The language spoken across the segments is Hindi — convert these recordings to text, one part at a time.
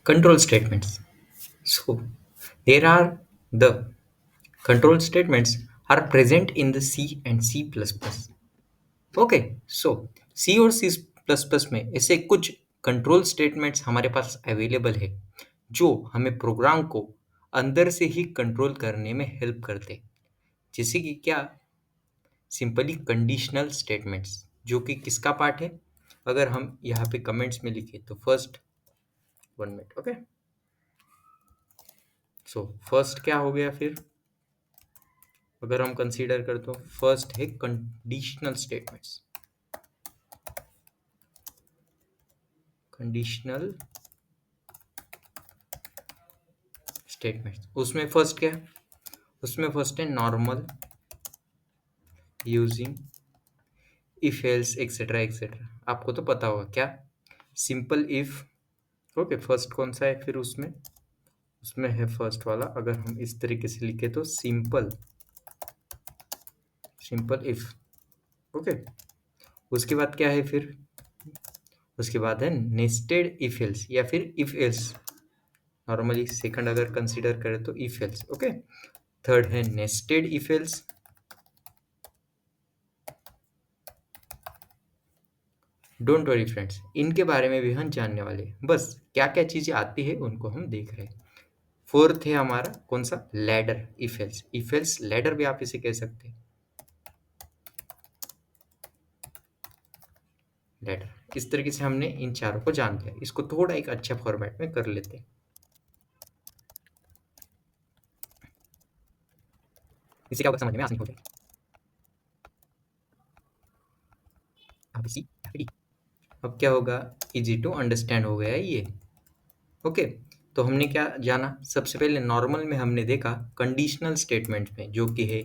Control statements. So, there are the control statements are present in the C and C++. Okay so C और सी प्लस प्लस में ऐसे कुछ कंट्रोल स्टेटमेंट्स हमारे पास अवेलेबल है जो हमें प्रोग्राम को अंदर से ही कंट्रोल करने में हेल्प करते हैं। जैसे कि क्या, सिंपली कंडीशनल स्टेटमेंट्स, जो कि किसका पार्ट है? अगर हम यहाँ पे कमेंट्स में लिखे तो first 1 minute, okay. So first क्या हो गया फिर? अगर हम कंसीडर कर तो फर्स्ट है कंडीशनल स्टेटमेंट्स। कंडीशनल स्टेटमेंट्स, उसमें फर्स्ट क्या है? उसमें फर्स्ट है normal, using, if else etcetera etcetera. आपको तो पता होगा क्या, सिंपल इफ। ओके, फर्स्ट कौन सा है फिर? उसमें उसमें है फर्स्ट वाला। अगर हम इस तरीके से लिखे तो सिंपल सिंपल इफ। ओके, उसके बाद क्या है फिर? उसके बाद है नेस्टेड इफ एल्स या फिर इफ एल्स। नॉर्मली सेकंड अगर कंसीडर करें तो इफ एल्स। ओके, थर्ड है nested if else. Don't worry friends, इनके बारे में भी हम जानने वाले हैं। बस क्या क्या चीजें आती है उनको हम देख रहे हैं। फोर्थ है हमारा कौन सा? Ladder if else. If else ladder भी आप इसे कह सकते हैं, लैडर। इस तरीके से हमने इन चारों को जान लिया। इसको थोड़ा एक अच्छा फॉर्मेट में कर लेते हैं। इससे क्या होगा, समझने में आसानी हो जाएगी। अब क्या होगा? इजी टू अंडरस्टैंड हो गया है ये। ओके, तो हमने क्या जाना? सबसे पहले नॉर्मल में हमने देखा कंडीशनल स्टेटमेंट में, जो कि है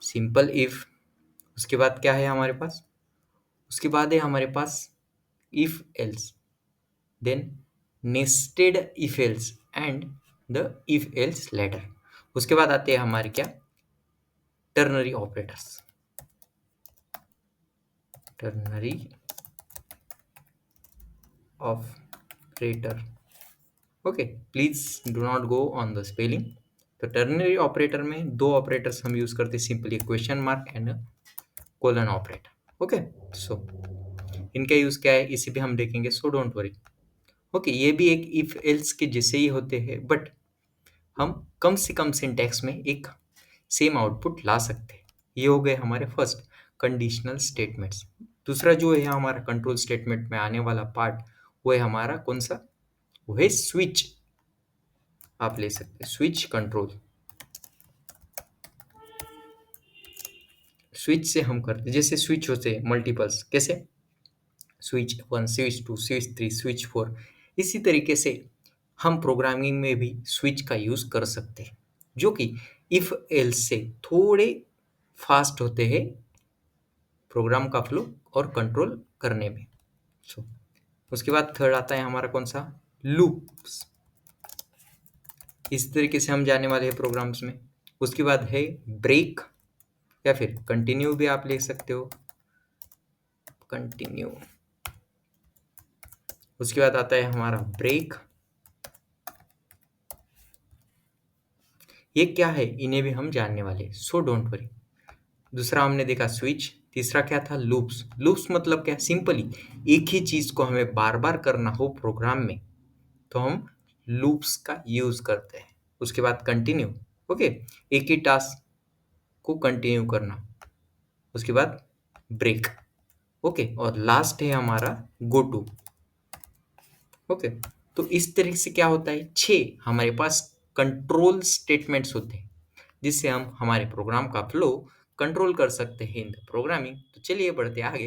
सिंपल इफ। उसके बाद क्या है हमारे पास? उसके बाद है हमारे पास if else, then nested if else and the if else ladder. उसके बाद आते हैं हमारे क्या? Ternary operators. Ternary operator. Okay, please do not go on the spelling. तो टर्नरी ऑपरेटर में दो ऑपरेटर्स हम यूज करते हैं, simply question mark and colon operator. Okay, so इनका यूज क्या है इसे भी हम देखेंगे, सो डोंट वरी। ओके, ये भी एक इफ एल्स के जैसे ही होते हैं, बट हम कम से कम सिंटैक्स में एक सेम आउटपुट ला सकते हैं। ये हो गए हमारे फर्स्ट कंडीशनल स्टेटमेंट्स। दूसरा जो है हमारा कंट्रोल स्टेटमेंट में आने वाला पार्ट, वो है हमारा कौन सा? वो है स्विच। आप ले सकते हैं स्विच कंट्रोल। स्विच से हम करते, जैसे स्विच होते हैं मल्टीपल्स, कैसे? Switch 1, switch 2, switch 3, switch 4। इसी तरीके से हम प्रोग्रामिंग में भी स्विच का यूज कर सकते हैं, जो कि इफ एल्स से थोड़े फास्ट होते हैं प्रोग्राम का फ्लो और कंट्रोल करने में। सो उसके बाद थर्ड आता है हमारा कौन सा? लूप्स। इस तरीके से हम जाने वाले हैं प्रोग्राम्स में। उसके बाद है ब्रेक या फिर कंटिन्यू भी आप ले सकते हो, कंटिन्यू। उसके बाद आता है हमारा ब्रेक। ये क्या है इन्हें भी हम जानने वाले हैं, सो डोंट वरी। दूसरा हमने देखा स्विच, तीसरा क्या था? लूप्स। लूप्स मतलब क्या? सिंपली एक ही चीज को हमें बार बार करना हो प्रोग्राम में तो हम लूप्स का यूज करते हैं। उसके बाद कंटिन्यू। ओके, एक ही टास्क को कंटिन्यू करना। उसके बाद ब्रेक। ओके, और लास्ट है हमारा गो टू। ओके, तो इस तरीके से क्या होता है, 6 हमारे पास कंट्रोल स्टेटमेंट्स होते हैं जिससे हम हमारे प्रोग्राम का फ्लो कंट्रोल कर सकते हैं इन द प्रोग्रामिंग। तो चलिए बढ़ते आगे।